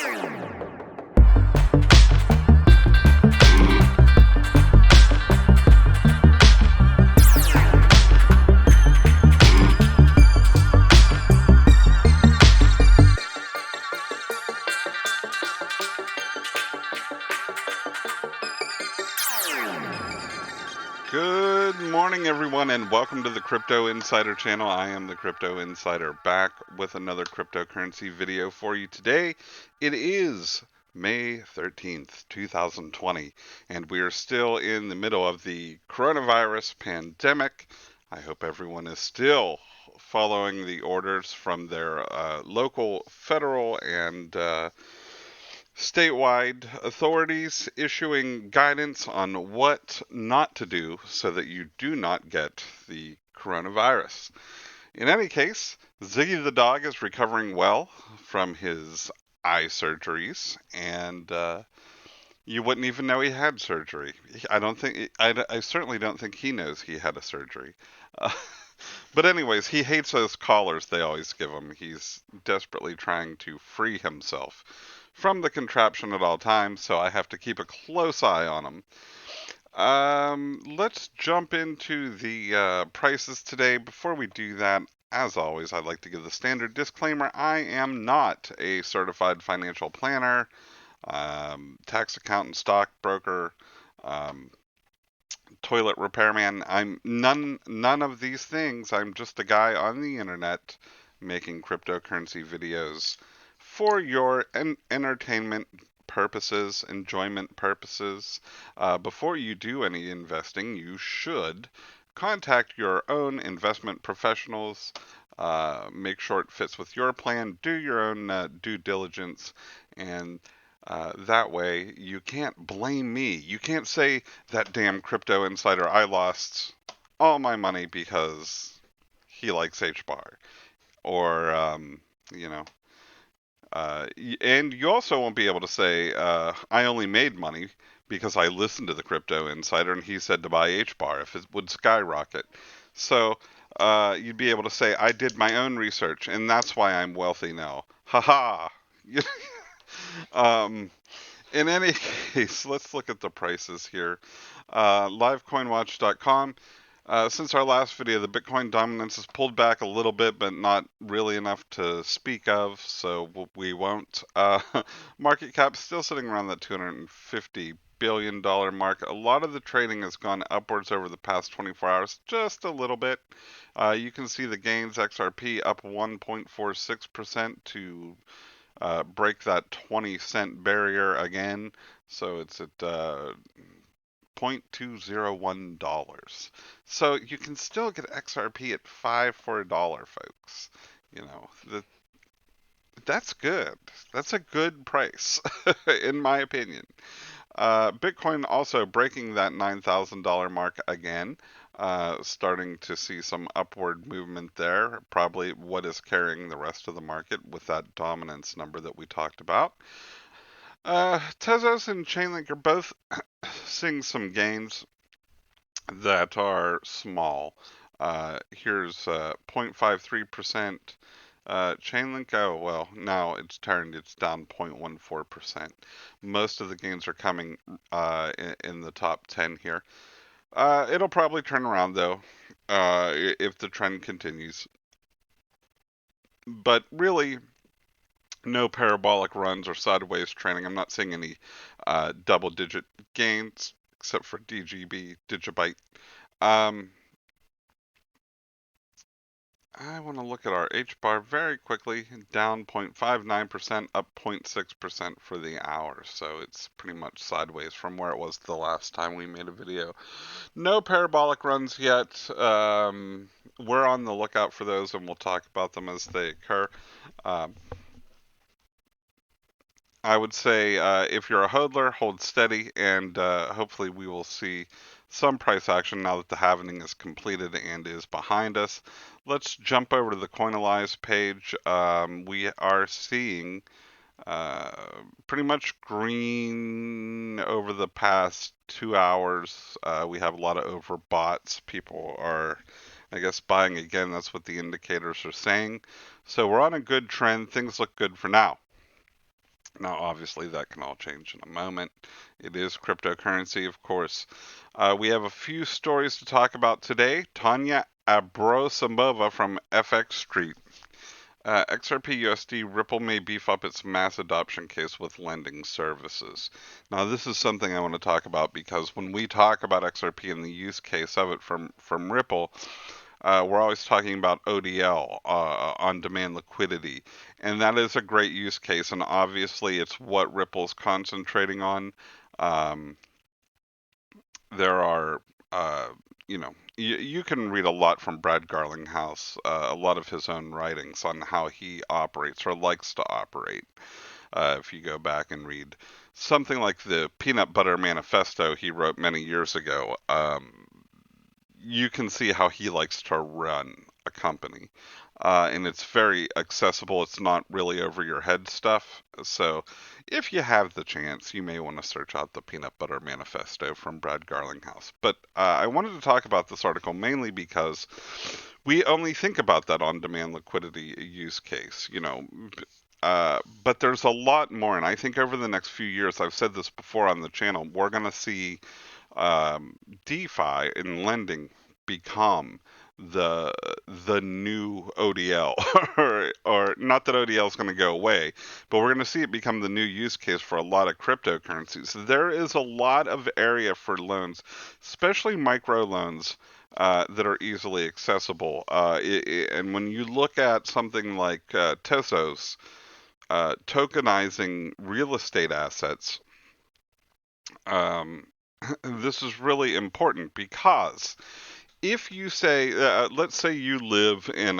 Good morning, everyone, and welcome to the Crypto Insider channel. I am the Crypto Insider, back with another cryptocurrency video for you today. It is May 13th, 2020, and we are still in the middle of the coronavirus pandemic. I hope everyone is still following the orders from their local, federal, and statewide authorities, issuing guidance on what not to do so that you do not get the coronavirus. In any case, Ziggy the dog is recovering well from his eye surgeries, and you wouldn't even know he had surgery. I certainly don't think he knows he had a surgery. Uh, but anyways, he hates those collars they always give him. He's desperately trying to free himself from the contraption at all times, so I have to keep a close eye on him. Let's jump into the prices today. Before we do that, as always, I'd like to give the standard disclaimer. I am not a certified financial planner, tax accountant, stockbroker, toilet repairman. I'm none of these things. I'm just a guy on the internet making cryptocurrency videos for your entertainment purposes, enjoyment purposes. Before you do any investing, you should contact your own investment professionals. Make sure it fits with your plan. Do your own due diligence, and that way you can't blame me. You can't say, that damn crypto insider, I lost all my money because he likes HBAR. Or, you know, and you also won't be able to say, I only made money because I listened to the crypto insider and he said to buy HBAR if it would skyrocket. So you'd be able to say, I did my own research and that's why I'm wealthy now. Haha. In any case, let's look at the prices here. Livecoinwatch.com. Since our last video, the Bitcoin dominance has pulled back a little bit, but not really enough to speak of, so we won't. Market cap still sitting around that $250 billion mark. A lot of the trading has gone upwards over the past 24 hours, just a little bit. You can see the gains. XRP up 1.46% to break that 20-cent barrier again. So it's at $0.201. So you can still get XRP at 5 for $1, folks. You know, that's good. That's a good price, in my opinion. Bitcoin also breaking that $9,000 mark again. Starting to see some upward movement there. Probably what is carrying the rest of the market with that dominance number that we talked about. Tezos and Chainlink are both seeing some gains that are small. Here's 0.53%. Chainlink, oh well, now it's turned, it's down 0.14%. Most of the gains are coming in the top 10 here. It'll probably turn around though, if the trend continues. But really, no parabolic runs or sideways trending. I'm not seeing any double-digit gains except for DGB, Digibyte. I want to look at our HBAR very quickly. Down 0.59%, up 0.6% for the hour. So it's pretty much sideways from where it was the last time we made a video. No parabolic runs yet. We're on the lookout for those, and we'll talk about them as they occur. I would say if you're a hodler, hold steady, and hopefully we will see some price action now that the halvening is completed and is behind us. Let's jump over to the Coinalyze page. We are seeing pretty much green over the past 2 hours. We have a lot of overbots. People are, I guess, buying again. That's what the indicators are saying. So we're on a good trend. Things look good for now. Now, obviously, that can all change in a moment. It is cryptocurrency, of course. We have a few stories to talk about today. Tanya Abrosimova from FX Street. XRP USD Ripple may beef up its mass adoption case with lending services. Now, this is something I want to talk about because when we talk about XRP and the use case of it from Ripple, we're always talking about ODL, on demand liquidity. And that is a great use case. And obviously, it's what Ripple's concentrating on. Um, there are, you can read a lot from Brad Garlinghouse, a lot of his own writings on how he operates or likes to operate. If you go back and read something like the Peanut Butter Manifesto he wrote many years ago, you can see how he likes to run a company. And it's very accessible. It's not really over your head stuff. So if you have the chance, you may want to search out the Peanut Butter Manifesto from Brad Garlinghouse. But I wanted to talk about this article mainly because we only think about that on demand liquidity use case, but there's a lot more. And I think over the next few years, I've said this before on the channel, we're going to see DeFi and lending become the the new ODL, or not that ODL is going to go away, but we're going to see it become the new use case for a lot of cryptocurrencies. There is a lot of area for loans, especially micro loans. That are easily accessible. And when you look at something like Tezos tokenizing real estate assets, um, this is really important because if you say, let's say you live in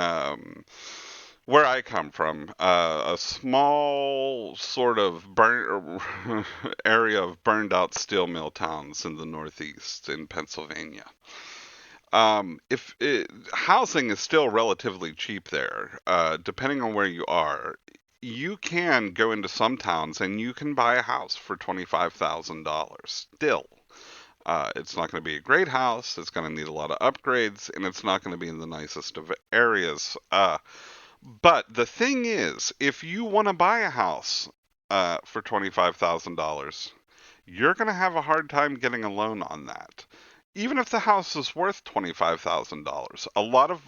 where I come from, a small sort of area of burned out steel mill towns in the Northeast in Pennsylvania. If housing is still relatively cheap there, depending on where you are, you can go into some towns and you can buy a house for $25,000 still. It's not going to be a great house. It's going to need a lot of upgrades, and it's not going to be in the nicest of areas. But the thing is, if you want to buy a house for $25,000, you're going to have a hard time getting a loan on that. Even if the house is worth $25,000, a lot of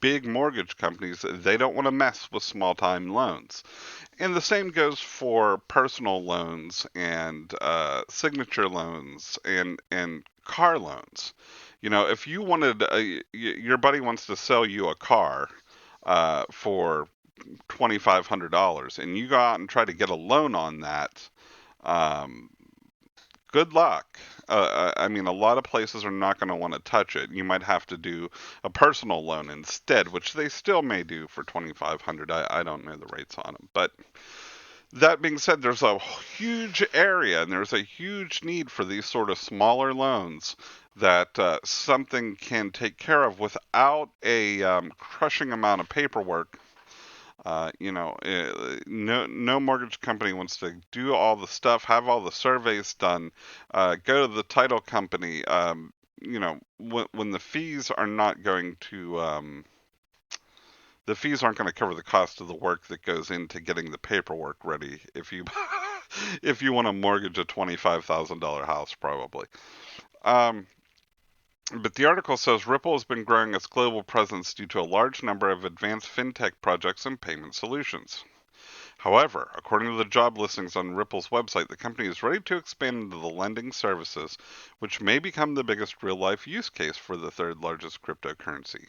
big mortgage companies, they don't want to mess with small time loans. And the same goes for personal loans and signature loans and car loans. If you wanted your buddy wants to sell you a car for $2,500, and you go out and try to get a loan on that, um, good luck. I mean, a lot of places are not going to want to touch it. You might have to do a personal loan instead, which they still may do for 2,500. I don't know the rates on them, but that being said, there's a huge area and there's a huge need for these sort of smaller loans that something can take care of without a crushing amount of paperwork. No mortgage company wants to do all the stuff, have all the surveys done, go to the title company. When the fees aren't going to cover the cost of the work that goes into getting the paperwork ready. If you if you want to mortgage a $25,000 house, probably. Um, but the article says Ripple has been growing its global presence due to a large number of advanced fintech projects and payment solutions. However, according to the job listings on Ripple's website, the company is ready to expand into the lending services, which may become the biggest real life use case for the third largest cryptocurrency.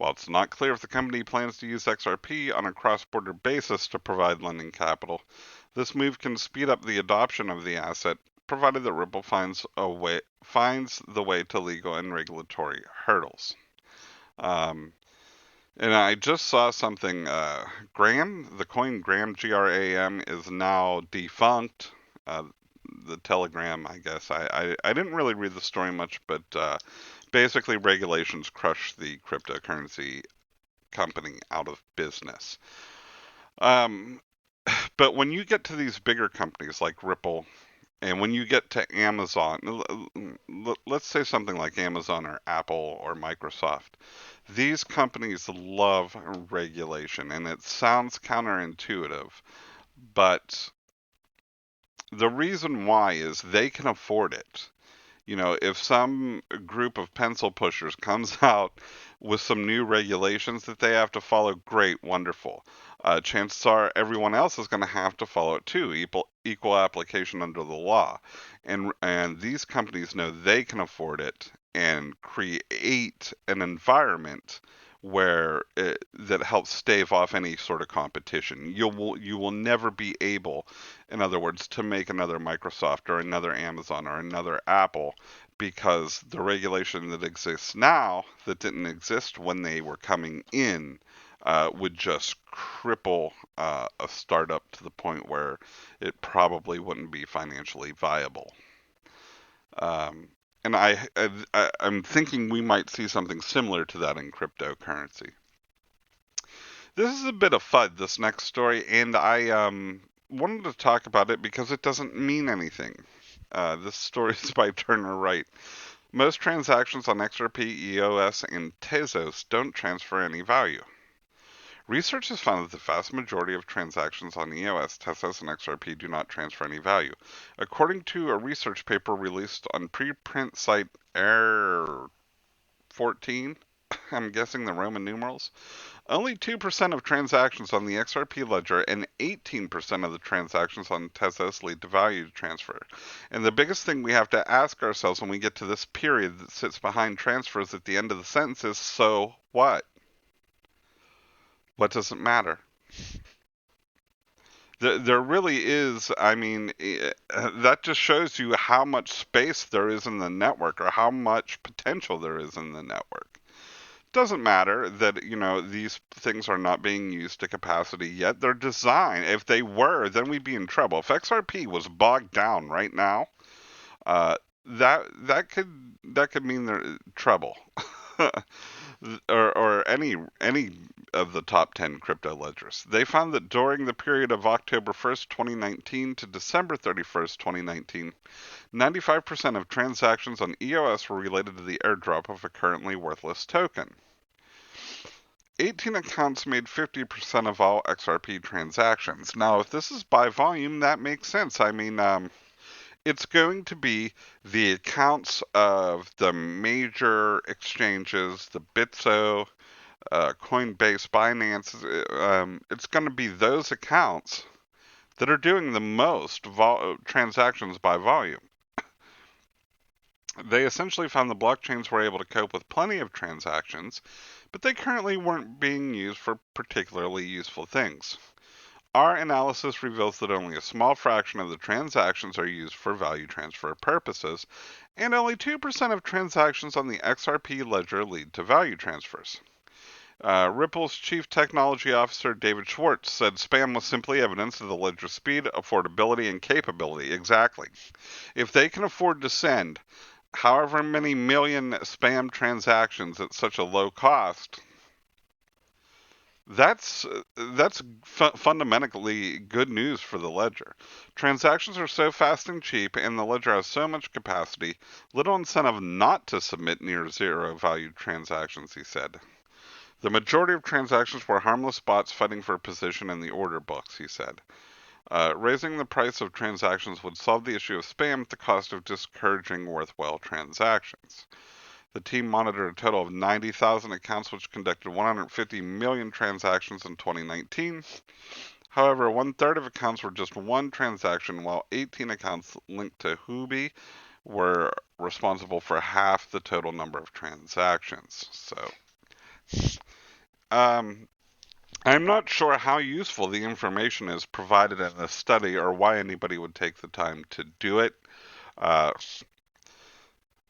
While it's not clear if the company plans to use XRP on a cross border basis to provide lending capital, this move can speed up the adoption of the asset, provided that Ripple finds the way to legal and regulatory hurdles. Um, and I just saw something. Gram, the coin Gram, GRAM, is now defunct. Uh, the Telegram, I guess. I didn't really read the story much, but basically regulations crush the cryptocurrency company out of business. Um, but when you get to these bigger companies like Ripple, and when you get to Amazon, let's say something like Amazon or Apple or Microsoft, these companies love regulation, and it sounds counterintuitive, but The reason why is they can afford it. You know, if some group of pencil pushers comes out with some new regulations that they have to follow, great, wonderful. Chances are everyone else is going to have to follow it too, equal application under the law. And these companies know they can afford it and create an environment that helps stave off any sort of competition. You will never be able, in other words, to make another Microsoft or another Amazon or another Apple, because the regulation that exists now that didn't exist when they were coming in would just cripple a startup to the point where it probably wouldn't be financially viable. Um, and I'm thinking we might see something similar to that in cryptocurrency. This is a bit of FUD, this next story, and I wanted to talk about it because it doesn't mean anything. This story is by Turner Wright. Most transactions on XRP, EOS, and Tezos don't transfer any value. Research has found that the vast majority of transactions on EOS, Tezos, and XRP do not transfer any value. According to a research paper released on preprint site Air 14, I'm guessing the Roman numerals, only 2% of transactions on the XRP ledger and 18% of the transactions on Tezos lead to value transfer. And the biggest thing we have to ask ourselves when we get to this period that sits behind transfers at the end of the sentence is, so what? What does it matter? There really is, I mean, that just shows you how much space there is in the network or how much potential there is in the network. Doesn't matter that, these things are not being used to capacity yet. They're designed. If they were, then we'd be in trouble. If XRP was bogged down right now, uh, that could mean there trouble. or any of the top 10 crypto ledgers. They found that during the period of October 1st, 2019 to December 31st, 2019, 95% of transactions on EOS were related to the airdrop of a currently worthless token. 18 accounts made 50% of all XRP transactions. Now, if this is by volume, that makes sense. I mean, it's going to be the accounts of the major exchanges, the Bitso, Coinbase, Binance. It's going to be those accounts that are doing the most transactions by volume. They essentially found the blockchains were able to cope with plenty of transactions, but they currently weren't being used for particularly useful things. Our analysis reveals that only a small fraction of the transactions are used for value transfer purposes, and only 2% of transactions on the XRP ledger lead to value transfers. Ripple's chief technology officer, David Schwartz, said spam was simply evidence of the ledger's speed, affordability, and capability. Exactly. If they can afford to send however many million spam transactions at such a low cost, that's fundamentally good news for the ledger. Transactions are so fast and cheap, and the ledger has so much capacity, little incentive not to submit near zero value transactions, he said. The majority of transactions were harmless bots fighting for position in the order books, he said. Raising the price of transactions would solve the issue of spam at the cost of discouraging worthwhile transactions. The team monitored a total of 90,000 accounts, which conducted 150 million transactions in 2019. However, one-third of accounts were just one transaction, while 18 accounts linked to Huobi were responsible for half the total number of transactions. So, um, I'm not sure how useful the information is provided in this study or why anybody would take the time to do it. Uh,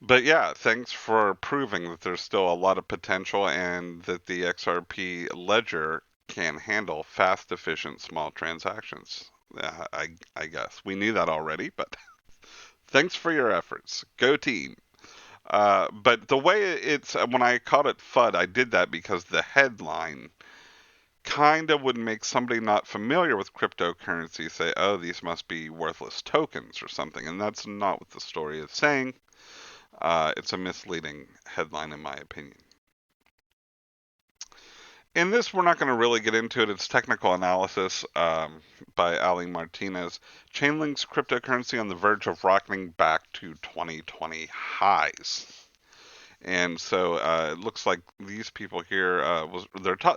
But yeah, thanks for proving that there's still a lot of potential and that the XRP ledger can handle fast, efficient, small transactions. I guess we knew that already, but thanks for your efforts. Go team. But the way it's, when I called it FUD, I did that because the headline kind of would make somebody not familiar with cryptocurrency say, oh, these must be worthless tokens or something. And that's not what the story is saying. It's a misleading headline, in my opinion. In this, we're not going to really get into it. It's technical analysis by Ali Martinez. Chainlink's cryptocurrency on the verge of rocketing back to 2020 highs. And so it looks like these people here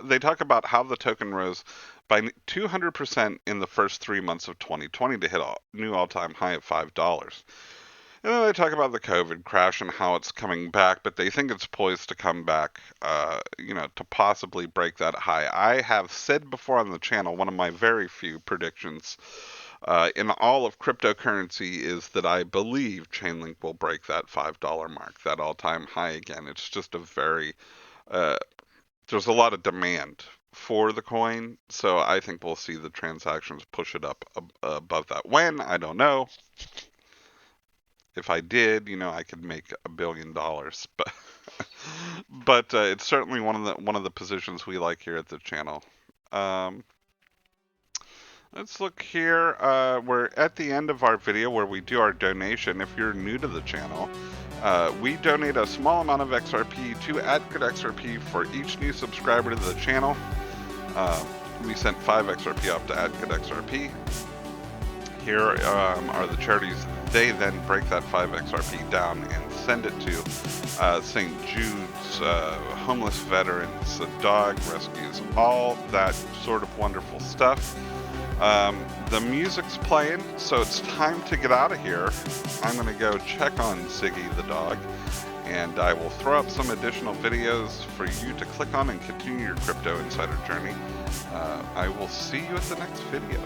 they talk about how the token rose by 200% in the first 3 months of 2020 to hit a new all-time high of $5. And then they talk about the COVID crash and how it's coming back, but they think it's poised to come back, to possibly break that high. I have said before on the channel, one of my very few predictions in all of cryptocurrency is that I believe Chainlink will break that $5 mark, that all-time high again. It's just there's a lot of demand for the coin, so I think we'll see the transactions push it up above that. When? I don't know. If I did, I could make $1 billion, but it's certainly one of the positions we like here at the channel. Let's look here. We're at the end of our video where we do our donation. If you're new to the channel, we donate a small amount of XRP to @GoodXRP for each new subscriber to the channel. We sent 5 XRP off to @GoodXRP. Here are the charities. They then break that 5 XRP down and send it to St. Jude's, homeless veterans, dog rescues, all that sort of wonderful stuff. The music's playing, so it's time to get out of here. I'm going to go check on Ziggy the dog, and I will throw up some additional videos for you to click on and continue your crypto insider journey. I will see you at the next video.